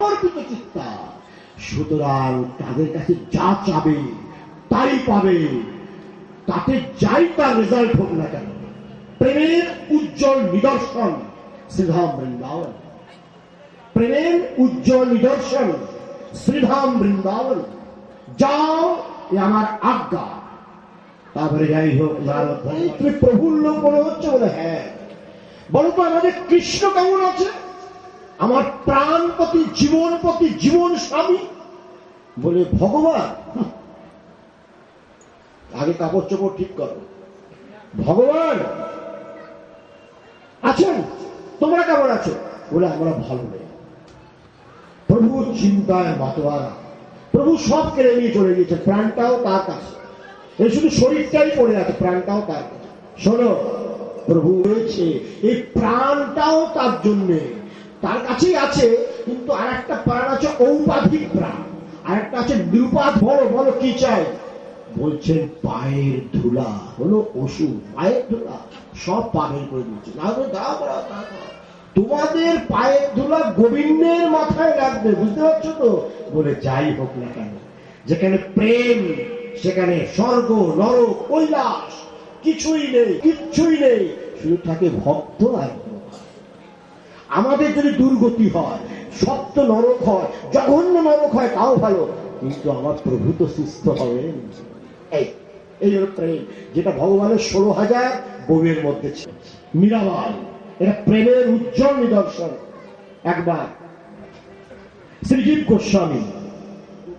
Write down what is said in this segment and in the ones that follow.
অর্পিত চিত্তা। সুতরাং তাদের কাছে যা চাবে তাই পাবে, তাতে যাই তার রেজাল্ট হোক না কেন। প্রেমের উজ্জ্বল নিদর্শন শ্রীধাম বৃন্দাবন, প্রেমের উজ্জ্বল নিদর্শন শ্রীধাম বৃন্দাবন। যাও, এ আমার আজ্ঞা। তারপরে যাই হোক, তুমি প্রভুর লোক মনে হচ্ছে বলে, হ্যাঁ। বলো তো আমাদের কৃষ্ণ কেমন আছে? আমার প্রাণপতি, জীবনপতি, জীবন স্বামী। বলে ভগবান, আগে কাপড় চোপড় ঠিক করো। ভগবান আছেন, তোমরা কেমন আছো? বলে আমরা ভালো নেই। প্রভু চিন্তায় মাতোয়ারা, প্রভু সব কেড়ে নিয়ে চলে গিয়েছে, প্রাণটাও তার কাছে। এই শুধু শরীরটাই পড়ে আছে, প্রাণটাও তার কাছে। শোনো, প্রভু রয়েছে, এই প্রাণটাও তার জন্যে, তার কাছেই আছে। কিন্তু আর একটা প্রাণ আছে ঔপাধিক প্রাণ, আর একটা আছে নিরুপাধ। বলো বলো কি চাই? বলছেন পায়ের ধুলা হলো ওষুধ। পায়ের ধুলা সব পাবেন করে দিচ্ছে, না দাও করা। তোমাদের পায়ের ধুলা গোবিন্দের মাথায় লাগবে, বুঝতে পারছো তো? বলে যাই হোক না কেন, যেখানে প্রেম সেখানে স্বর্গ নরক কৈলাস কিছুই নেই, কিচ্ছুই নেই, শুধু থাকে ভক্ত আর আমাদের যদি দুর্গতি হয়, সপ্ত নরক হয়, জঘন্য নরক হয়, তাও ভালো, কিন্তু আমার প্রভু তো সুস্থ হবেন। এই হল প্রেম, যেটা ভগবানের 16,000 বউয়ের মধ্যে ছিল। মীরাবাই, এটা প্রেমের উজ্জ্বল নিদর্শন। একবার শ্রীজীব গোস্বামী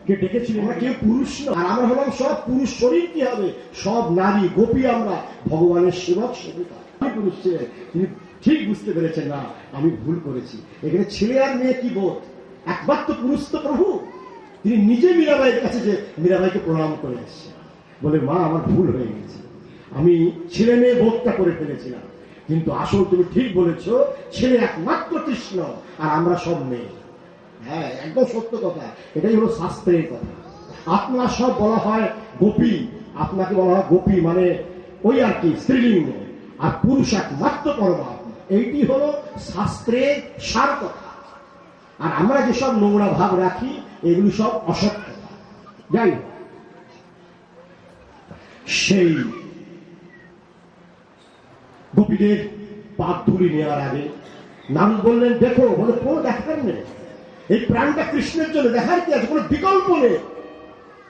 কে ডেকেছিলেন, আমরা কেউ পুরুষ না, আর আমরা হলাম সব পুরুষ। শরীর কি হবে? সব নারী গোপী, আমরা ভগবানের সেবক সেবিকা। পুরুষ ছিলেন, তিনি ঠিক বুঝতে পেরেছেন, না আমি ভুল করেছি। এখানে ছেলে আর মেয়ে কি বোধ, একমাত্র পুরুষ তো প্রভু। তিনি নিজে মীরাবাইয়ের কাছে যে মীরাবাইকে প্রণাম করে এসেছেন, বলে মা আমার ভুল হয়ে গেছে, আমি ছেলে মেয়ে বোধটা করে ফেলেছিলাম, কিন্তু আসল তুমি ঠিক বলেছ, ছেলে একমাত্র কৃষ্ণ আর আমরা সব মেয়ে। হ্যাঁ, একদম সত্য কথা, এটাই হলো শাস্ত্রের কথা। আপনার সব বলা হয় গোপী, আপনাকে বলা হয় গোপী, মানে ওই আর কি স্ত্রীলিঙ্গ, আর পুরুষ একমাত্র পরমাত্মা। এইটি হলো শাস্ত্রের সার কথা। আর আমরা যেসব নোংরা ভাব রাখি, এগুলি সব অসত্য। যাই হোক, সেই গোপীদের পাপ ধুলি নেওয়ার আগে নাম বললেন দেখো, বলে কোনো দেখার নেই, এই প্রাণটা কৃষ্ণের জন্য, দেখার কি আছে? কোনো বিকল্প নেই,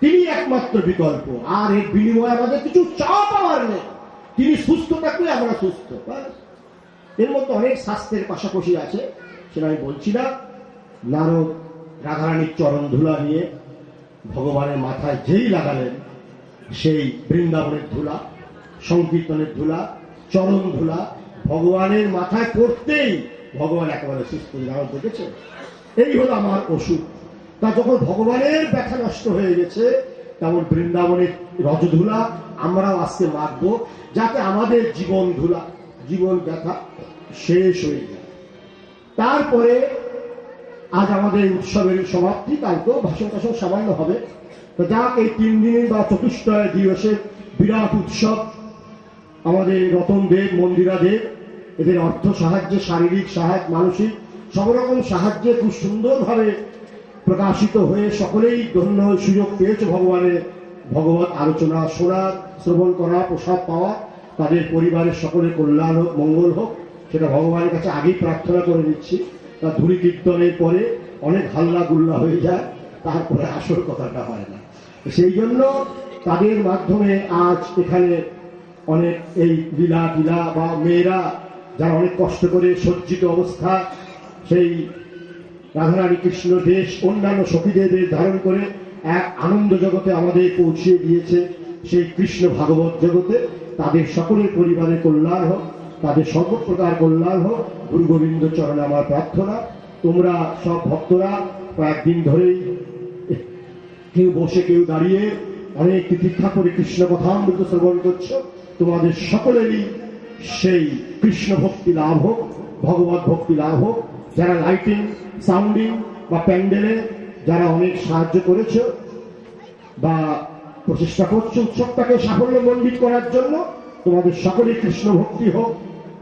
তিনি একমাত্র বিকল্প। আর এর বিনিময়ে আমাদের কিছু চাওয়া পাওয়ার নেই। তিনি সুস্থ থাকলে আমরা সুস্থ। এর মধ্যে অনেক শাস্ত্রের পাশাপাশি আছে, সেটা আমি বলছি না। নারদ রাধারানীর চরণ ধুলা নিয়ে ভগবানের মাথায় যেই লাগালেন, সেই বৃন্দাবনের ধুলা, সংকীর্তনের ধুলা, চরণ ধুলা ভগবানের মাথায় পড়তেই ভগবান একেবারে সুস্থ। নারদ দেখেছে, এই হলো আমার ওষুধ। তা যখন ভগবানের ব্যথা নষ্ট হয়ে গেছে, তেমন বৃন্দাবনের রজধুলা আমরাও আজকে মাখবো, যাতে আমাদের জীবন ধুলা, জীবন ব্যথা শেষ হয়ে যায়। তারপরে আজ আমাদের উৎসবের সমাপ্তি, কালকেও ভাষণ টাষণ সামান্য হবে। তো যাক, এই 3 দিনের বা চতুষ্টয় দিবসের বিরাট উৎসব, আমাদের রতন দেব, মন্দিরা দেব, এদের অর্থ সাহায্যে, শারীরিক সাহায্য, মানসিক সব রকম সাহায্যে খুব সুন্দরভাবে প্রকাশিত হয়ে সকলেই ধন্য সুযোগ পেয়েছে ভগবানের ভগবত আলোচনা শোনার, শ্রবণ করা, প্রসাদ পাওয়া। তাদের পরিবারের সকলের কল্যাণ হোক, মঙ্গল হোক, সেটা ভগবানের কাছে আগেই প্রার্থনা করে নিচ্ছি। তা ধুলি কীর্তনের পরে অনেক হাল্লা গুল্লা হয়ে যায়, তারপরে আসল কথাটা হয় না। সেই জন্য তাদের মাধ্যমে আজ এখানে অনেক এই লীলা টিলা বা মেয়েরা যারা অনেক কষ্ট করে সজ্জিত অবস্থা সেই রাধারানী কৃষ্ণ দেশ অন্যান্য সখীদের ধারণ করে এক আনন্দ জগতে আমাদের পৌঁছিয়ে দিয়েছে, সেই কৃষ্ণ ভাগবত জগতে। তাদের সকলের পরিবারের কল্যাণ হোক, তাদের সর্বপ্রকার কল্যাণ হোক, গুরু গোবিন্দ চরণে আমার প্রার্থনা। তোমরা সব ভক্তরা কয়েকদিন ধরেই কেউ বসে কেউ দাঁড়িয়ে অনেক তিতিক্ষা করে কৃষ্ণ কথামৃত শ্রবণ করছো। তোমাদের সকলেরই সেই কৃষ্ণ ভক্তি লাভ হোক, ভগবত ভক্তি লাভ হোক। যারা লাইটিং, সাউন্ডিং বা প্যান্ডেলে যারা অনেক সাহায্য করেছ বা প্রচেষ্টা করছো উৎসবটাকে সাফল্যমণ্ডিত করার জন্য, তোমাদের সকলেই কৃষ্ণ ভক্তি হোক,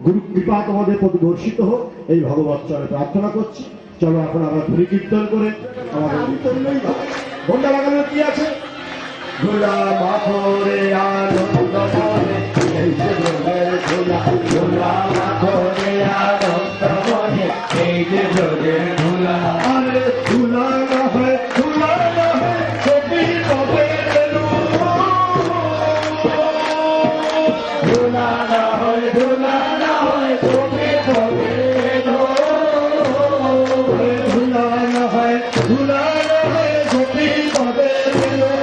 গুরু কৃপা তোমাদের প্রতি বর্ষিত হোক, এই ভগবত চরণে প্রার্থনা করছি। চলো এখন আমরা ধরি কীর্তন করে আমাদের আমি করলেই ভালো। ঘন্টা লাগানোর কি আছে? ধুলা মাখরে আনন্দ মনে, এই যে ব্রজের ধুলা, ধুলা মাখরে আনন্দ মনে, এই যে ব্রজের ধুলা। আরে ধুলা না হয়, ধুলা না হয়, ছবি কবে এলো? ধুলা না হয়, ধুলা না হয়, ছবি কবে এলো? ধুলা না হয়, ধুলা না হয়, ছবি কবে এলো?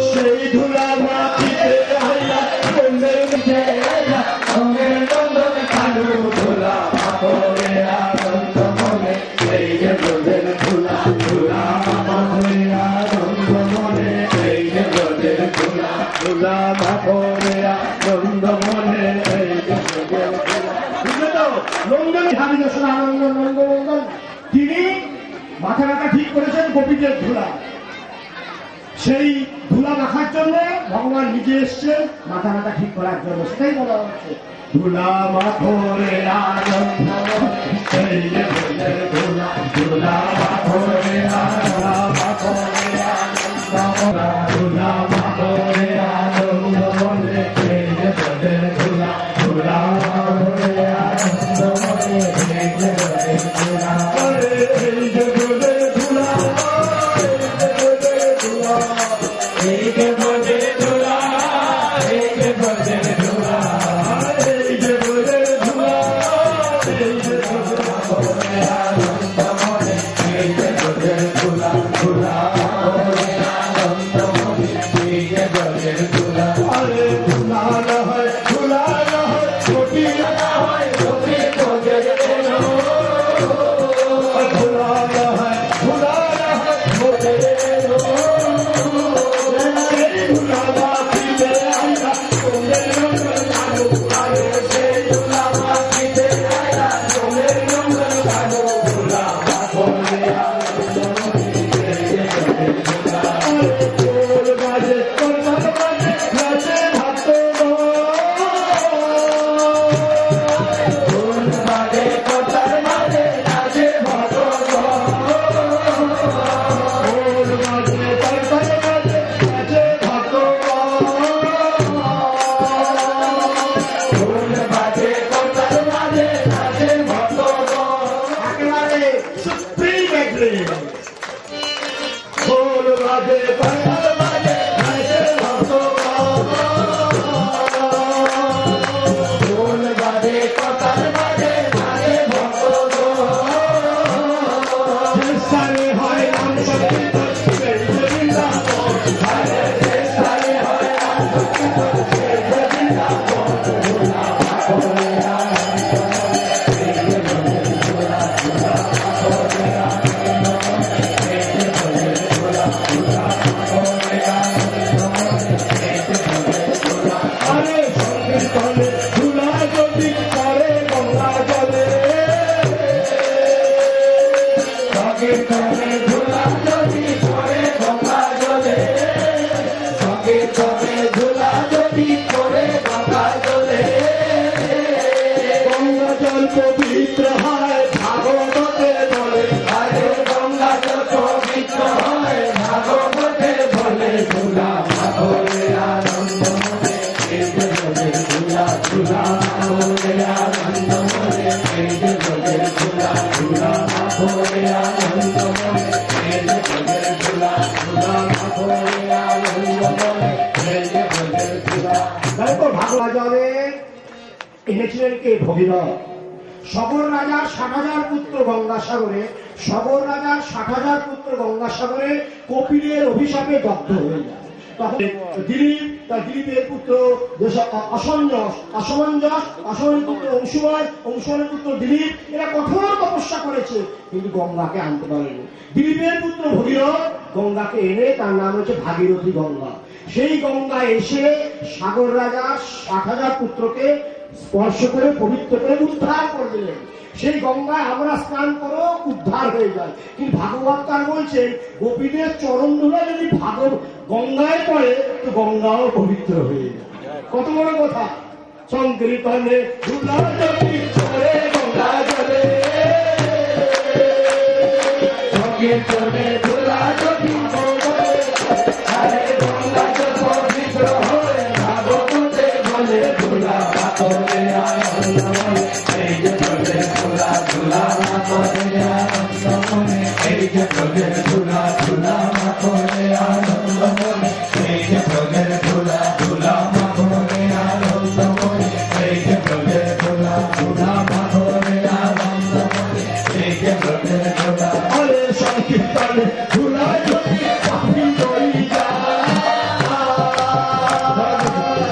সেই ধুলা মাটিতে আইলা, বন্ধের মুখে আইলা, রঙের নন্দন কালু ধুলা মাখরে আনন্দ মনে, এই যে ব্রজের ধুলা, ধুলা মাখরে আনন্দ মনে, এই যে ব্রজের ধুলা, ধুলা মাখরে আনন্দ মনে, এই যে ব্রজের ধুলা। বুঝলে তো? নন্দন স্বামী দর্শন আনন্দ নন্দ নন্দন তিনি মাথা ব্যথা ঠিক করেছেন গোপীদের ধুলা। সেই ধুলা মাখার জন্য ভগবান নিজে এসছেন মাথা ব্যথা ঠিক করার জন্য, সেটাই বলা হচ্ছে ধুলা মাখরে আনন্দ এই যে ব্রজের ধুলা, ধুলা মাখরে মাখরে আনন্দ, ধুলা মাখরে আনন্দ মনে, এই যে ব্রজের ধুলা, ধুলা মাখরে আনন্দ মনে, এই যে ব্রজের ধুলা। এই যে ব্রজের ধুলা, এই যে ব্রজের ধুলা, এই যে ব্রজের ধুলা, এই যে ব্রজের ধুলা, এই যে ব্রজের মাখরে আনন্দ মনে, এই যে ব্রজের ধুলা, ধুলা মাখরে আনন্দ মনে, এই যে ব্রজের ধুলা। আরে ধুলা না হয়, ধুলা না হয়, ছবি না হয়, ছবি ব্রজের এলো। ধুলা না হয়, ধুলা না হয়, ব্রজের এলো। পবিত্র হয় ভাগবতে বলে, আরে গঙ্গা যত পবিত্র হয় ভাগবতে বলে, ধুলা মাখরে আনন্দ মনে, এই যে ব্রজের ধুলা, ধুলা মাখরে আনন্দ মনে, এই যে ব্রজের ধুলা, ধুলা মাখরে আনন্দ মনে, এই যে ব্রজের ধুলা, ধুলা মাখরে আনন্দ মনে, এই যে ব্রজের ধুলা। তারপর ভাগবতে এনেছিলেন কে? ভগীরথ। সগর রাজার 60,000 পুত্র গঙ্গাসাগরে, সগর রাজার 60,000 পুত্র গঙ্গাসাগরে কপিলের অভিশাপে দগ্ধ হয়ে যায়। তখন দিলীপ, তার দিলীপের পুত্র অসমঞ্জস পুত্র অংশুমানের পুত্র দিলীপ, এরা কঠোর তপস্যা করেছে কিন্তু গঙ্গাকে আনতে পারেনি। দিলীপের পুত্র ভগীরথ গঙ্গাকে এনে তার নাম হচ্ছে ভাগীরথী গঙ্গা। সেই গঙ্গা এসে সাগর রাজার 60,000 পুত্রকে স্পর্শ করে পবিত্র করে উদ্ধার করে দিলেন। সেই গঙ্গায় আমরা স্নান করো, উদ্ধার হয়ে যায়। কিন্তু ভাগবত তার বলছেন গোপীদের চরণ ধুলা যদি গঙ্গায় পড়ে তো গঙ্গাও পবিত্র হয়ে যায়। কত বড় কথা! সংকীর্তনে ধুলা যদি চলে গঙ্গা জলে, সংকীর্তনে ধুলা যদি চলে, আরে গঙ্গা জল পবিত্র হয়ে ভাগবতে বলে ধুলা মাখনে আনন্দ মনে, এই যে চলে ধুলা ধুলা মাখনে আনন্দ মনে, এই যে চলে ধুলা ধুলা মাখনে আনন্দ মনে, এই যে চলে ধুলা ধুলা মাখনে আনন্দ মনে, এই যে চলে ধুলা ধুলা মাখনে আনন্দ মনে, এই যে চলে ধুলা। আরে সংকীর্তনে ধুলা যদি পাপি হয়ে যায়,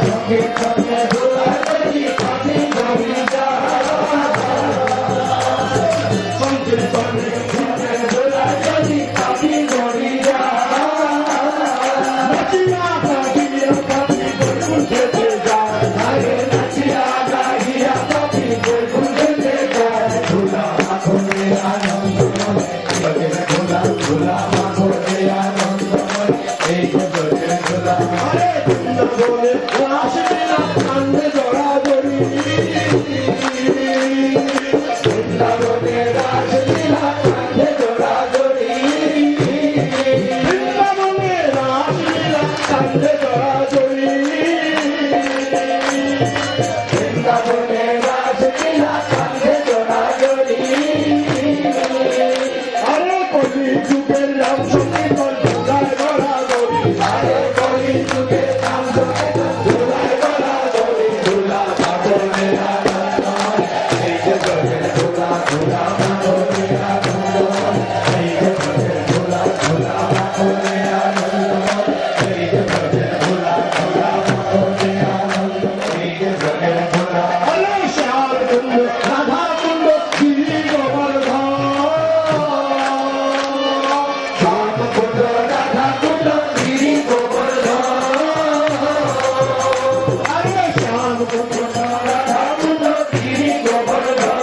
সংকীর্তনে ধুলা যদি পাপি হয়ে যায়, সংকীর্তনে ধুলা যদি পাপি হয়ে যায়, নাচিয়া গাহিয়া পাপি বৈকুণ্ঠে যায়, আরে নাচিয়া গাহিয়া পাপি বৈকুণ্ঠে যায়, ধুলা মাখনে আনন্দ মনে, ধুলা ধুলা মাখনে আনন্দ মনে, এই যে ধুলা ধুলা। আরে বৃন্দাবনে রাস লীলা কান্দে জড়াজড়ি, বৃন্দাবনে রাস লীলা কান্দে জড়াজড়ি, বৃন্দাবনে রাস লীলা কান্দে জড়াজড়ি, বৃন্দাবনে রাস লীলা কান্দে জড়াজড়ি। আরে কলি যুগের রাম সংকীর্তন ধুলায় গড়াগড়ি, আরে কলি যুগের রাম সংকীর্তন ধুলায় গড়াগড়ি, ধুলা মাখনে আনন্দ মনে, এই যে চলে ধুলা ধুলা মাখনে আনন্দ মনে, এই যে চলে ধুলা ধুলা মাখনে আনন্দ মনে, এই যে চলে ধুলা ধুলা মাখনে আনন্দ মনে, এই যে চলে ধুলা। আরে শ্যাম কুণ্ড রাধা কুণ্ড গিরি গোবর্ধন, শ্যাম কুণ্ড রাধা কুণ্ড গিরি গোবর্ধন, আরে শ্যাম কুণ্ড রাধা কুণ্ড গিরি গোবর্ধন,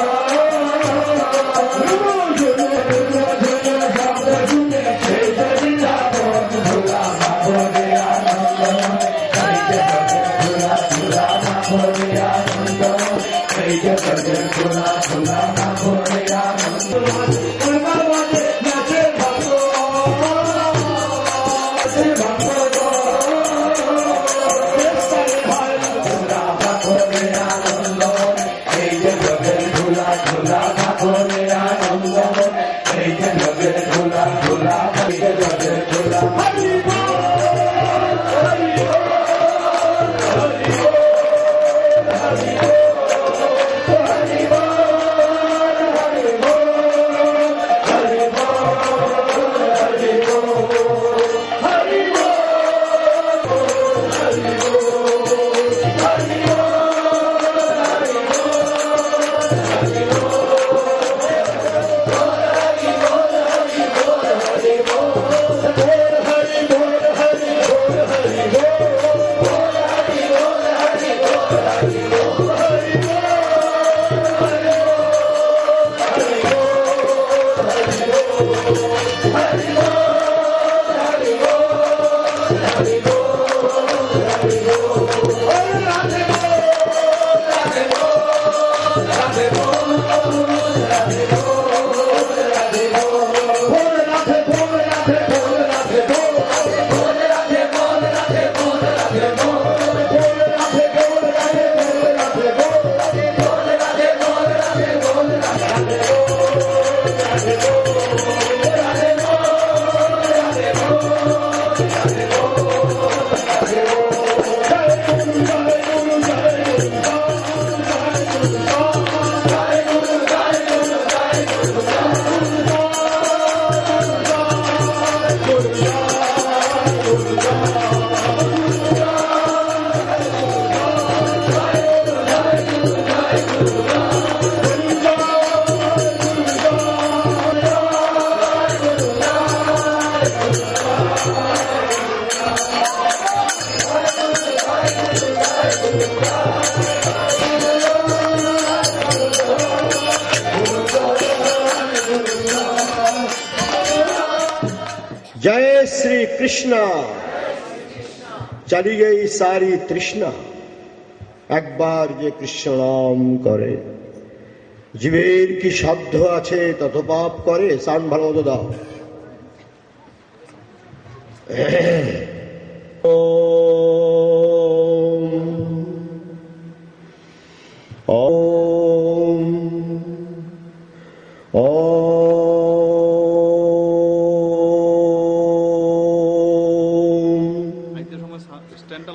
শব্দ শুনে সেই বৃন্দাবন, ধুলা মাখনে আনন্দ মনে, এই যে চলে ধুলা ধুলা মাখনে আনন্দ মনে, এই যে চলে ধুলা ধুলা মাখনে আনন্দ মনে। আমার মাঝে নাচে ভক্ত, নাচে ভক্ত, বেস্তারে হয় ধুলা মাখনে আনন্দ মনে, এই যে চলে ধুলা ধুলা মাখনে আনন্দ মনে, এই যে চলে ধুলা ধুলা, এই যে চলে ধুলা। হরি বল, হরি বল, হরি বল, হরি বল, হরি বল, হরি বল, হরি বল, হরি বল, হরি বল, হরি বল, जय श्री कृष्ण। चली गई सारी तृष्णा, একবার যে কৃষ্ণ নাম করে, জীবের কি সাধ্য আছে তত পাপ করে। সান ভালো মতো দাও।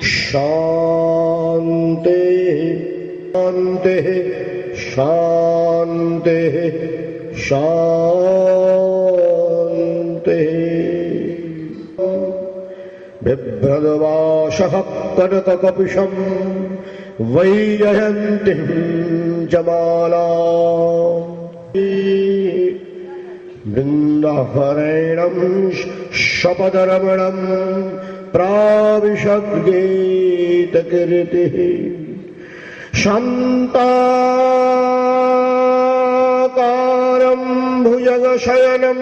शांति शांति शांति शांति। बिभ्रद्वाशः कनककपिशं वैजयन्तीं जमाला वृन्दावनेनं शपदरमणं प्राविशद्गीतकीर्तिः शान्ताकारं भुजगशयनं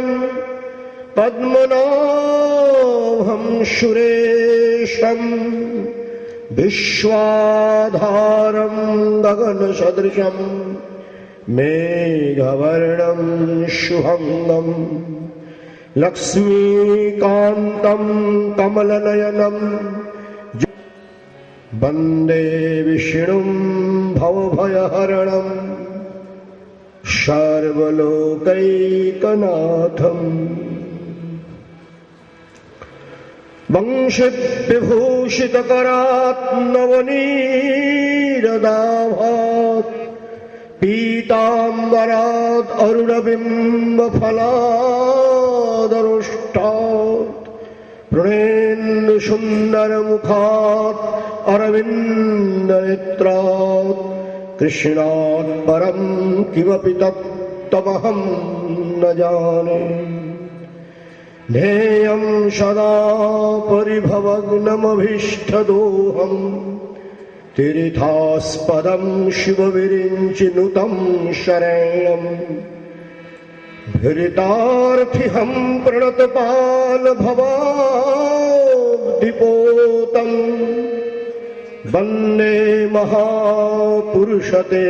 पद्मनाभं सुरेशं विश्वाधारं गगनसदृशं मेघवर्णं शुभङ्गं लक्ष्मीकान्तं कमलनयनं वन्दे विष्णुं भवभयहरणं सर्वलोकैकनाथम्। वंशिविभूषितकरात् नवनीरदाभात् पीताम्बरात् अरुणबिम्बफलादरुष्टात् प्रणेन्दुसुन्दरमुखात् अरविन्दनेत्रात् कृष्णात् परं किमपि तत्त्वमहं न जाने। ध्येयं सदा परिभवग्नमभीष्टदोहम् तीर्थास्पदं शिवविरिञ्चिनुतं शरणम्। भृतार्थिहं प्रणतपालभवाब्धिपोतम् वन्दे महापुरुषते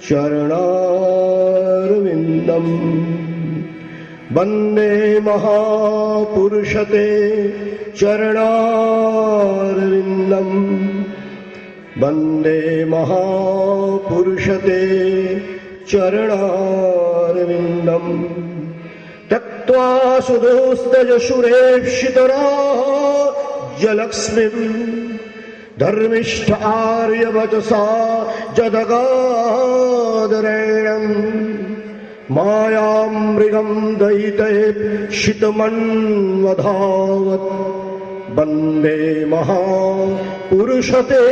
चरणारविन्दम्। वन्दे महापुरुषते चरणारविन्दम्। वन्दे महापुरुषते चरणारविन्दम्। त्यक्त्वा सुदोस्तजसुरेप्सितराज्यलक्ष्मीम् धर्मिष्ठ आर्यवचसा जदगादरेणम् मायामृगं दयितैप्सितमन्वधावत्। वन्दे महापुरुषते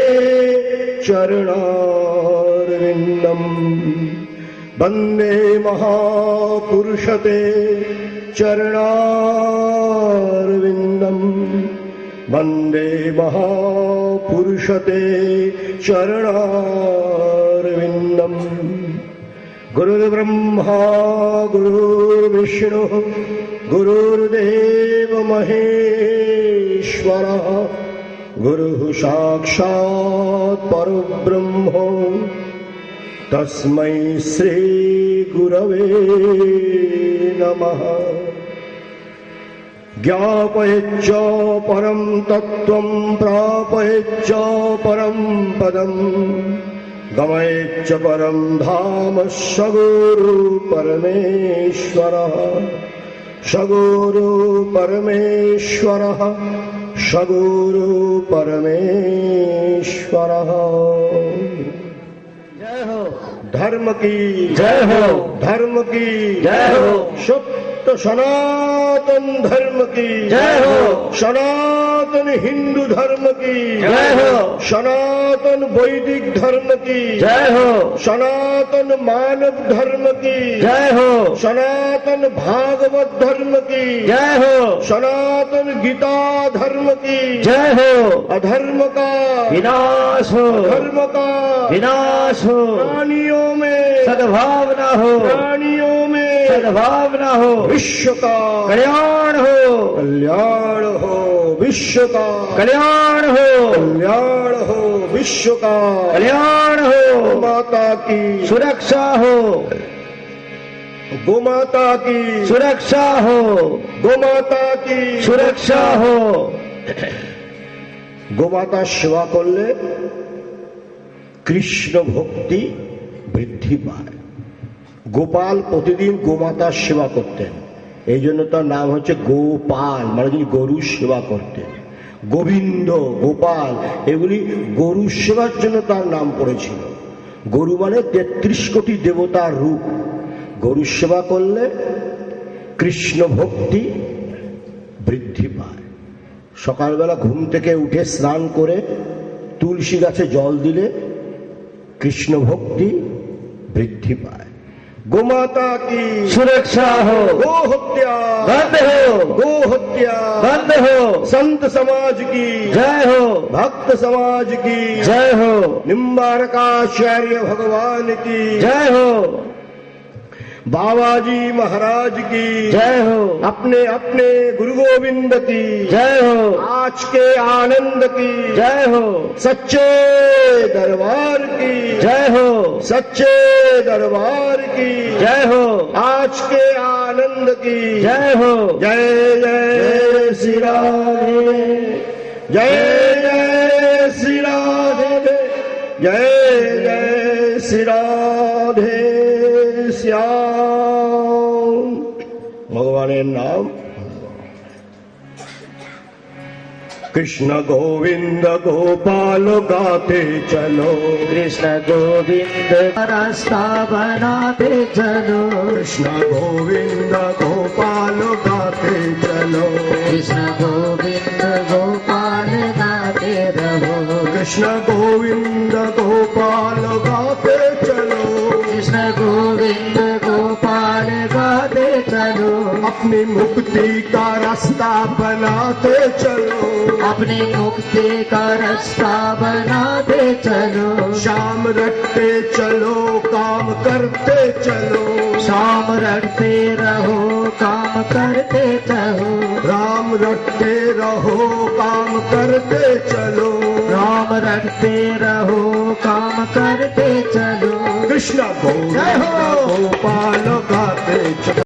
चरणारविन्दम्। वन्दे महापुरुषते चरणारविन्दम्। वन्दे महापुरुषते चरणारविन्दम्। गुरुर्ब्रह्मा गुरुर्विष्णुः गुरुर्देव महेश्वरः गुरुः साक्षात् परब्रह्म तस्मै श्री गुरवे नमः। ज्ञापयेच्च परं तत्त्वं प्रापयेच्च परं पदम् गमयेच्च परं धाम सगुरु परमेश्वरः सगुरु परमेश्वरः सगुरु परमेश्वरः। जय हो धर्म की जय हो धर्म की जय हो शुद्ध सनातन धर्म की जय हो सनातन हिंदू धर्म की जय हो सनातन वैदिक धर्म की जय हो सनातन मानव धर्म की जय हो सनातन भागवत धर्म की जय हो सनातन गीता धर्म की जय हो। अधर्म का विनाश हो धर्म का विनाश हो। प्राणियों में सद्भावना हो प्राणियों में सद्भावना हो। विश्व का कल्याण हो कल्याण हो। विश्व का कल्याण हो, कल्याण हो, विश्व का कल्याण हो, माता की सुरक्षा हो, गोमाता की सुरक्षा हो, गोमाता की सुरक्षा हो। গোমাতা সেবা করলে কৃষ্ণ ভক্তি বৃদ্ধি পায়। গোপাল প্রতিদিন গোমাতার সেবা করতেন, এই জন্য তার নাম হচ্ছে গোপাল, মানে যিনি গরুর সেবা করতেন। গোবিন্দ, গোপাল এগুলি গরুর সেবার জন্য তার নাম পড়েছিল। গরু মানে ৩৩ কোটি দেবতার রূপ। গরুর সেবা করলে কৃষ্ণ ভক্তি বৃদ্ধি পায়। সকালবেলা ঘুম থেকে উঠে স্নান করে তুলসী গাছে জল দিলে কৃষ্ণ ভক্তি বৃদ্ধি পায়। গোমাতা की सुरक्षा हो, गो हत्या बंद हो, गो हत्या बंद हो, संत समाज की जय हो, भक्त समाज की जय हो, निम्बारकाचार्य भगवान की जय हो, बाबाजी महाराज की जय हो, अपने अपने गुरु गोविंद की जय हो, आज के आनंद की जय हो, सच्चे दरबार की जय हो, सच्चे दरबार की जय हो, आज के आनंद की जय हो। जय जय श्री राधे, जय जय श्री राधे, जय जय श्री राधे श्याम। भगवाনের नाम कृष्ण गोविंद गोपाल गाते चलो, कृष्ण गोविंद रास्ता बनाते चलो, कृष्ण गोविंद गोपाल गाते चलो, कृष्ण गोविंद गोपाल गाते रहो, कृष्ण गोविंद गोपाल गाते चलो, कृष्ण गोविंद गोपाल गाते चलो, अपनी मुक्ति का रास्ता बनाते चलो, अपनी मुक्ति का रास्ता बनाते चलो, शाम रखते चलो काम करते चलो, शाम रखते रहो काम करते चलो, राम रखते रहो काम करते चलो, राम रखते रहो काम करते चलो। कृष्ण गोविंद गोपाल गाते चलो।